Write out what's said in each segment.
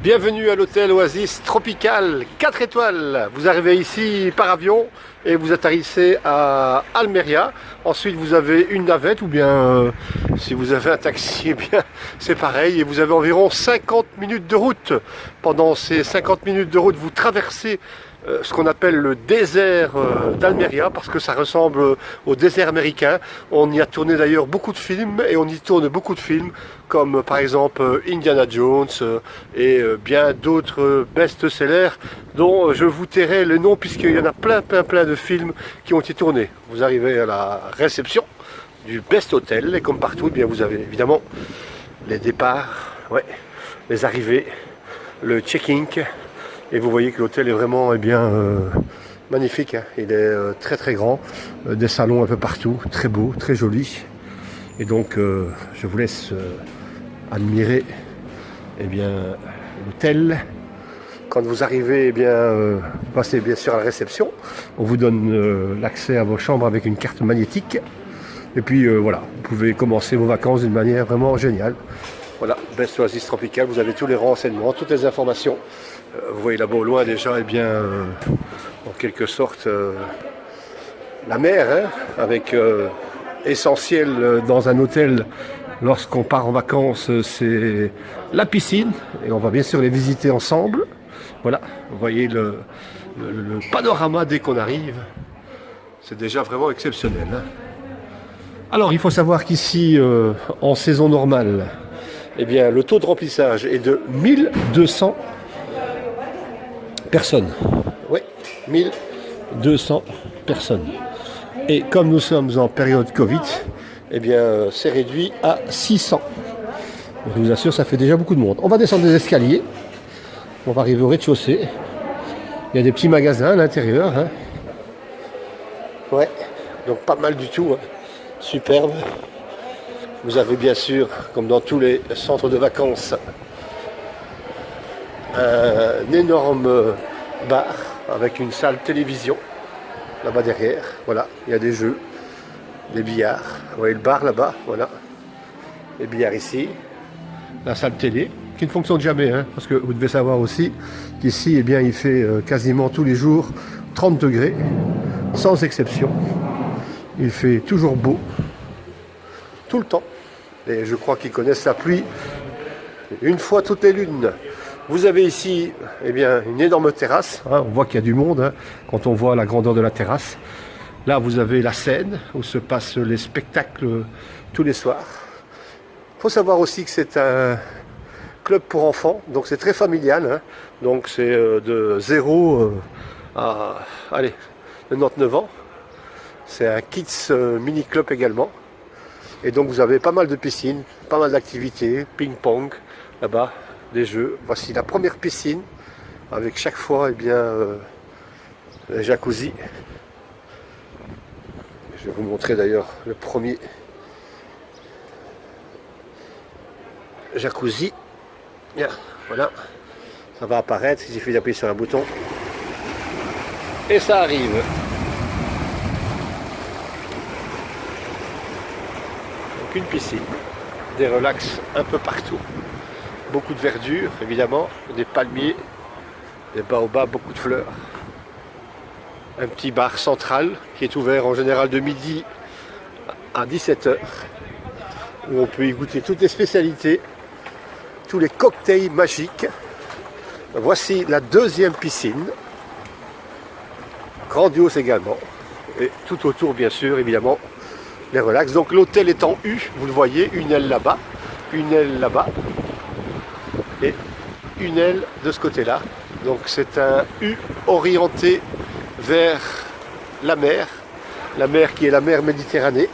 Bienvenue à l'hôtel Oasis Tropical 4 étoiles. Vous arrivez ici par avion et vous atterrissez à Almeria. Ensuite vous avez une navette ou bien si vous avez un taxi, eh bien c'est pareil. Et vous avez environ 50 minutes de route. Pendant ces 50 minutes de route, vous traversez ce qu'on appelle le désert d'Almeria, parce que ça ressemble au désert américain. On y a tourné d'ailleurs beaucoup de films, et on y tourne beaucoup de films, comme par exemple Indiana Jones et bien d'autres best-sellers, dont je vous tairai le nom, puisqu'il y en a plein de films qui ont été tournés. Vous arrivez à la réception du Best Hotel, et comme partout, eh bien, vous avez évidemment les départs, ouais, les arrivées, le check-in. Et vous voyez que l'hôtel est vraiment magnifique, hein. Il est très grand, des salons un peu partout, très beau, très joli. Et donc je vous laisse admirer l'hôtel. Quand vous arrivez, vous passez bien sûr à la réception. On vous donne l'accès à vos chambres avec une carte magnétique. Et puis voilà, vous pouvez commencer vos vacances d'une manière vraiment géniale. Voilà, Best Oasis Tropical, vous avez tous les renseignements, toutes les informations. Vous voyez là-bas au loin déjà, en quelque sorte, la mer, hein, avec essentiel dans un hôtel lorsqu'on part en vacances, c'est la piscine. Et on va bien sûr les visiter ensemble. Voilà, vous voyez le panorama dès qu'on arrive. C'est déjà vraiment exceptionnel, hein. Alors, il faut savoir qu'ici, en saison normale, eh bien, le taux de remplissage est de 1200 personnes. Oui, 1200 personnes. Et comme nous sommes en période Covid, eh bien, c'est réduit à 600. Je vous assure, ça fait déjà beaucoup de monde. On va descendre des escaliers. On va arriver au rez-de-chaussée. Il y a des petits magasins à l'intérieur, hein. Ouais, donc pas mal du tout, hein. Superbe. Vous avez bien sûr, comme dans tous les centres de vacances, un énorme bar avec une salle télévision là-bas derrière. Voilà, il y a des jeux, des billards. Vous voyez le bar là-bas, voilà. Les billards ici. La salle télé, qui ne fonctionne jamais, hein, parce que vous devez savoir aussi qu'ici, eh bien, il fait quasiment tous les jours 30 degrés, sans exception. Il fait toujours beau, tout le temps. Et je crois qu'ils connaissent la pluie une fois toutes les lunes. Vous avez ici une énorme terrasse, hein. On voit qu'il y a du monde, hein, quand on voit la grandeur de la terrasse. Là, vous avez la scène où se passent les spectacles tous les soirs. Il faut savoir aussi que c'est un club pour enfants, donc c'est très familial, hein. Donc c'est de 0 à 99 ans. C'est un kids mini club également. Et donc vous avez pas mal de piscines, pas mal d'activités, ping-pong, là-bas, des jeux. Voici la première piscine, avec chaque fois un jacuzzi. Je vais vous montrer d'ailleurs le premier jacuzzi. Bien, voilà, ça va apparaître, il suffit d'appuyer sur un bouton. Et ça arrive. Une piscine, des relax un peu partout, beaucoup de verdure évidemment, des palmiers, des baobabs, beaucoup de fleurs, un petit bar central qui est ouvert en général de midi à 17h, où on peut y goûter toutes les spécialités, tous les cocktails magiques. Voici la deuxième piscine, grandiose également, et tout autour bien sûr évidemment les relax. Donc l'hôtel est en U, vous le voyez, une aile là-bas, une aile là-bas et une aile de ce côté-là. Donc c'est un U orienté vers la mer qui est la mer Méditerranée.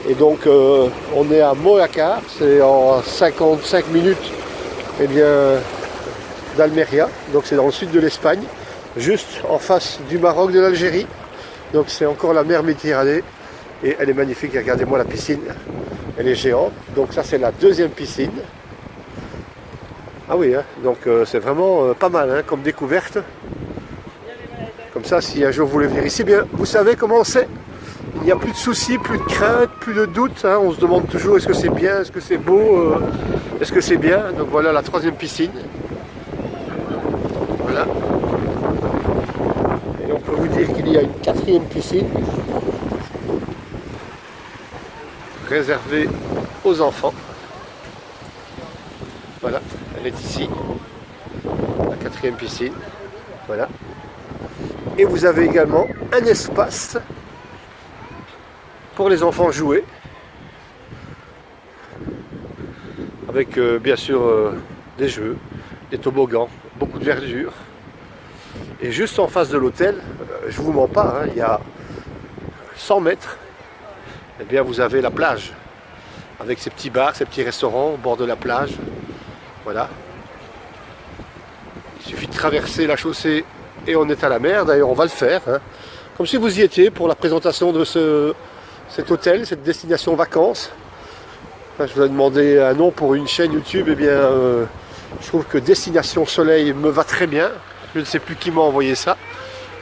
Et donc on est à Mojácar, c'est en 55 minutes d'Almeria, donc c'est dans le sud de l'Espagne, juste en face du Maroc, de l'Algérie. Donc c'est encore la mer Méditerranée. Et elle est magnifique, regardez-moi la piscine, elle est géante. Donc ça c'est la deuxième piscine. Ah oui, hein, donc c'est vraiment pas mal, hein, comme découverte. Comme ça, si un jour vous voulez venir ici, bien vous savez comment c'est. il n'y a plus de soucis, plus de craintes, plus de doutes. Hein. On se demande toujours est-ce que c'est bien, est-ce que c'est beau, est-ce que c'est bien. Donc voilà la troisième piscine. Voilà. Et on peut vous dire qu'il y a une quatrième piscine réservée aux enfants. Voilà, elle est ici, la quatrième piscine. Voilà. Et vous avez également un espace pour les enfants jouer. Avec bien sûr des jeux, des toboggans, beaucoup de verdure. Et juste en face de l'hôtel, je vous mens pas, hein, il y a 100 mètres, et bien vous avez la plage. Avec ces petits bars, ces petits restaurants au bord de la plage. Voilà. Il suffit de traverser la chaussée et on est à la mer. D'ailleurs, on va le faire. Hein. Comme si vous y étiez pour la présentation de cet hôtel, cette destination vacances. Je vous ai demandé un nom pour une chaîne YouTube. Eh bien, je trouve que Destination Soleil me va très bien. Je ne sais plus qui m'a envoyé ça.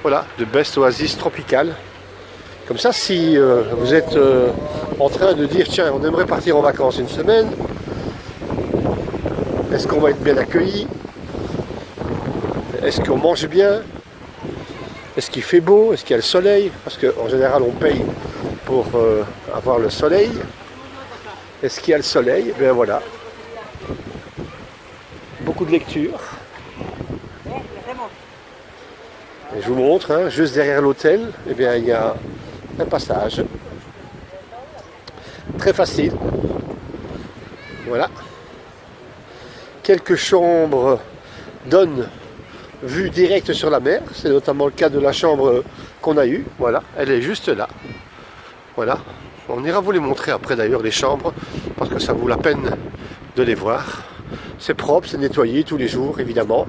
Voilà, de Best Oasis Tropicale. Comme ça, si vous êtes en train de dire, tiens, on aimerait partir en vacances une semaine, est-ce qu'on va être bien accueilli? Est-ce qu'on mange bien? Est-ce qu'il fait beau? Est-ce qu'il y a le soleil? Parce qu'en général, on paye pour avoir le soleil. Est-ce qu'il y a le soleil? Eh bien voilà. Beaucoup de lecture. Et je vous montre, hein, juste derrière l'hôtel, eh bien, il y a un passage. Très facile. Voilà. Quelques chambres donnent vue directe sur la mer. C'est notamment le cas de la chambre qu'on a eue. Voilà, elle est juste là. Voilà. On ira vous les montrer après d'ailleurs les chambres, parce que ça vaut la peine de les voir. C'est propre, c'est nettoyé tous les jours évidemment.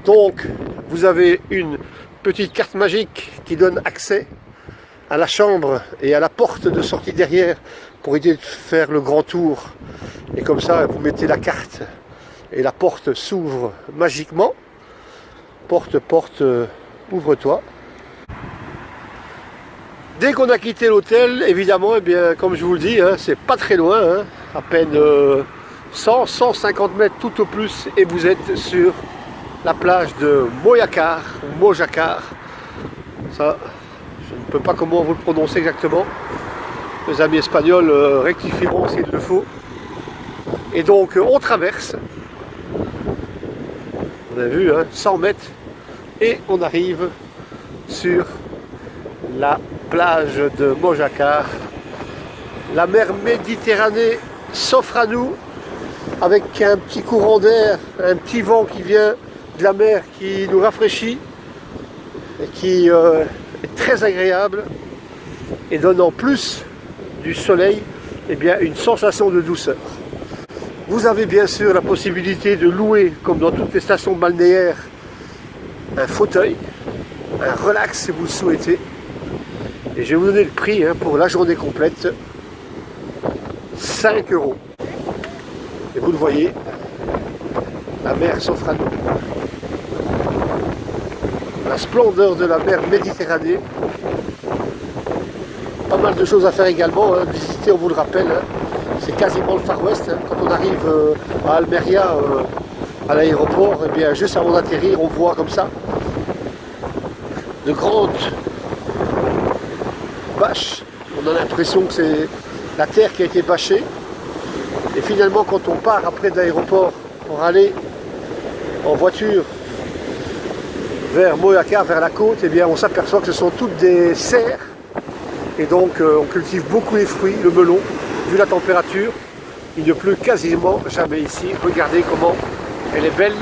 Donc vous avez une petite carte magique qui donne accès à la chambre et à la porte de sortie derrière pour aider de faire le grand tour. Et comme ça vous mettez la carte et la porte s'ouvre magiquement. Porte, ouvre-toi. Dès qu'on a quitté l'hôtel, évidemment, eh bien, comme je vous le dis, hein, c'est pas très loin, hein, à peine 100-150 mètres tout au plus, et vous êtes sur la plage de Mojacar, ou Mojacar. Ça, je ne peux pas comment vous le prononcer exactement. Les amis espagnols rectifieront s'il le faut. Et donc, on traverse. On a vu, hein, 100 mètres, et on arrive sur la plage de Mojacar. La mer Méditerranée s'offre à nous avec un petit courant d'air, un petit vent qui vient de la mer qui nous rafraîchit et qui est très agréable et donne en plus du soleil eh bien, une sensation de douceur. Vous avez bien sûr la possibilité de louer, comme dans toutes les stations balnéaires, un fauteuil, un relax si vous le souhaitez. Et je vais vous donner le prix hein, pour la journée complète, 5 €. Et vous le voyez, la mer s'offre à nous. La splendeur de la mer Méditerranée. Pas mal de choses à faire également, hein, visiter, on vous le rappelle. Hein. C'est quasiment le Far West. Hein. Quand on arrive à Almeria, à l'aéroport, et bien juste avant d'atterrir, on voit comme ça de grandes bâches. On a l'impression que c'est la terre qui a été bâchée. Et finalement, quand on part après de l'aéroport pour aller en voiture vers Mojacar, vers la côte, eh bien on s'aperçoit que ce sont toutes des serres. Et donc on cultive beaucoup les fruits, le melon. Vu la température, il ne pleut quasiment jamais ici. Regardez comment elle est belle,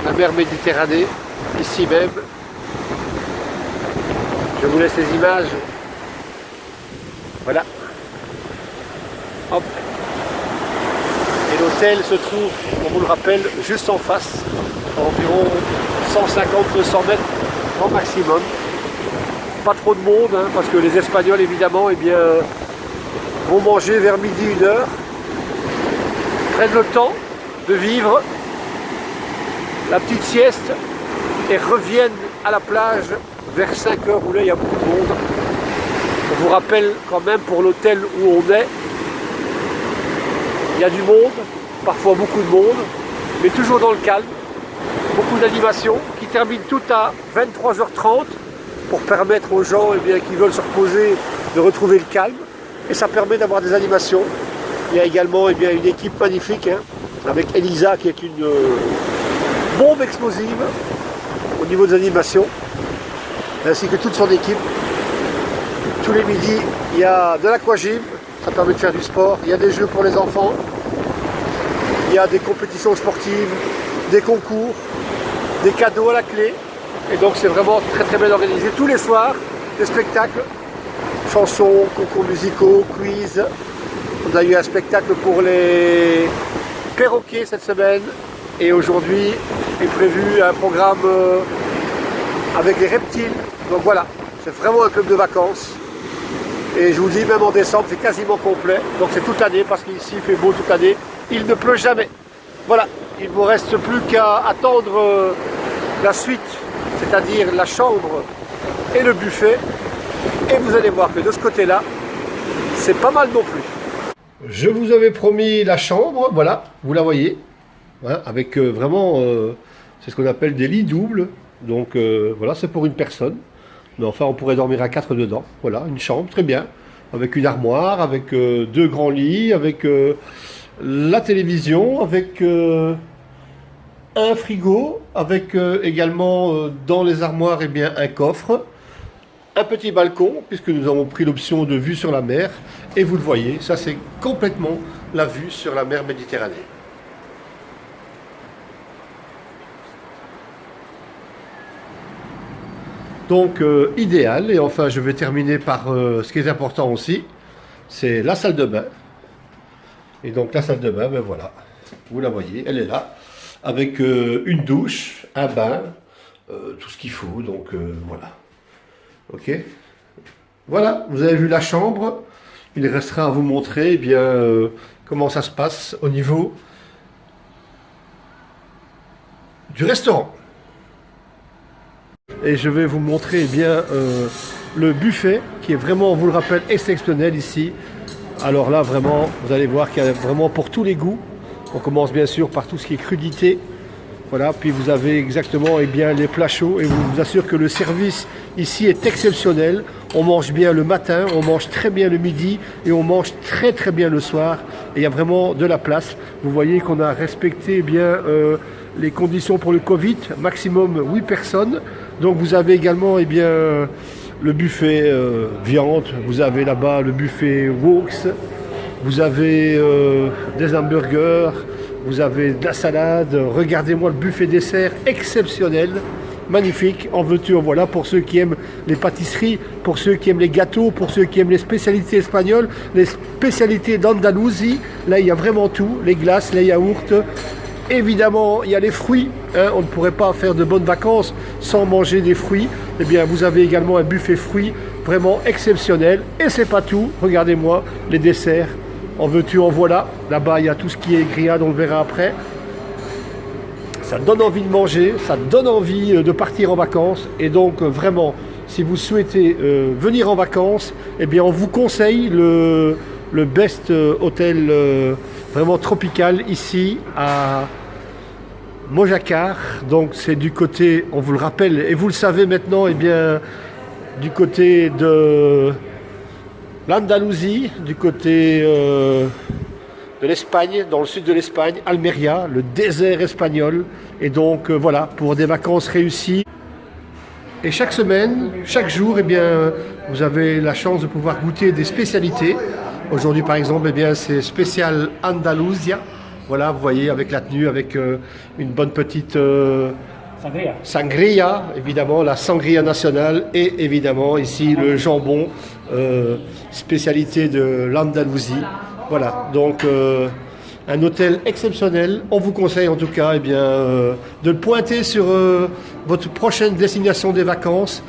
la mer Méditerranée, ici même. Je vous laisse les images. Voilà. Hop. Et l'hôtel se trouve, on vous le rappelle, juste en face, à environ 150-200 mètres grand maximum. Pas trop de monde, hein, parce que les Espagnols, évidemment, eh bien, vont manger vers midi, 1h, prennent le temps de vivre la petite sieste et reviennent à la plage vers 5h où là il y a beaucoup de monde. On vous rappelle quand même pour l'hôtel où on est, il y a du monde, parfois beaucoup de monde, mais toujours dans le calme. Beaucoup d'animations qui terminent toutes à 23h30 pour permettre aux gens qui veulent se reposer de retrouver le calme. Et ça permet d'avoir des animations. Il y a également une équipe magnifique avec Elisa qui est une bombe explosive au niveau des animations, ainsi que toute son équipe. Tous les midis, il y a de l'aquagym, ça permet de faire du sport. Il y a des jeux pour les enfants. Il y a des compétitions sportives, des concours, des cadeaux à la clé. Et donc c'est vraiment très très bien organisé. Tous les soirs, des spectacles, chansons, concours musicaux, quiz. On a eu un spectacle pour les perroquets cette semaine. Et aujourd'hui est prévu un programme avec les reptiles. Donc voilà, c'est vraiment un club de vacances. Et je vous dis, même en décembre, c'est quasiment complet. Donc c'est toute l'année, parce qu'ici il fait beau toute l'année. Il ne pleut jamais. Voilà, il ne vous reste plus qu'à attendre la suite, c'est-à-dire la chambre et le buffet. Et vous allez voir que de ce côté-là, c'est pas mal non plus. Je vous avais promis la chambre, voilà, vous la voyez. Hein, avec vraiment, c'est ce qu'on appelle des lits doubles. Donc voilà, c'est pour une personne. Mais enfin, on pourrait dormir à 4 dedans. Voilà, une chambre, très bien. Avec une armoire, avec 2 grands lits, avec la télévision, avec un frigo, avec également dans les armoires un coffre. Un petit balcon, puisque nous avons pris l'option de vue sur la mer. Et vous le voyez, ça c'est complètement la vue sur la mer Méditerranée. Donc idéal, et enfin je vais terminer par ce qui est important aussi, c'est la salle de bain. Et donc la salle de bain, ben voilà, vous la voyez, elle est là, avec une douche, un bain, tout ce qu'il faut, donc voilà. Ok. Voilà, vous avez vu la chambre, il restera à vous montrer comment ça se passe au niveau du restaurant. Et je vais vous montrer le buffet qui est vraiment, on vous le rappelle, exceptionnel ici. Alors là vraiment, vous allez voir qu'il y a vraiment pour tous les goûts. On commence bien sûr par tout ce qui est crudité. Voilà, puis vous avez exactement les plats chauds et vous assure que le service ici est exceptionnel. On mange bien le matin, on mange très bien le midi et on mange très très bien le soir. Et il y a vraiment de la place. Vous voyez qu'on a respecté les conditions pour le Covid, maximum 8 personnes. Donc vous avez également le buffet viande, vous avez là-bas le buffet Woks, vous avez des hamburgers, vous avez de la salade. Regardez-moi le buffet dessert exceptionnel, magnifique, en veux-tu, en voilà, pour ceux qui aiment les pâtisseries, pour ceux qui aiment les gâteaux, pour ceux qui aiment les spécialités espagnoles, les spécialités d'Andalousie. Là il y a vraiment tout, les glaces, les yaourts. Évidemment, il y a les fruits, hein, on ne pourrait pas faire de bonnes vacances sans manger des fruits. Eh bien, vous avez également un buffet fruits vraiment exceptionnel. Et c'est pas tout, regardez-moi les desserts, en veux-tu, en voilà. Là-bas, il y a tout ce qui est grillade, on le verra après. Ça donne envie de manger, ça donne envie de partir en vacances. Et donc, vraiment, si vous souhaitez venir en vacances, eh bien, on vous conseille le best hôtel vraiment tropical ici à Mojácar. Donc c'est du côté, on vous le rappelle et vous le savez maintenant, du côté de l'Andalousie, du côté de l'Espagne, dans le sud de l'Espagne, Almeria, le désert espagnol. Et donc voilà, pour des vacances réussies. Et chaque semaine, chaque jour, vous avez la chance de pouvoir goûter des spécialités. Aujourd'hui, par exemple, c'est spécial Andalusia. Voilà, vous voyez, avec la tenue, avec une bonne petite sangria, évidemment, la sangria nationale. Et évidemment, ici, le jambon, spécialité de l'Andalousie. Voilà, donc un hôtel exceptionnel. On vous conseille en tout cas de le pointer sur votre prochaine destination des vacances.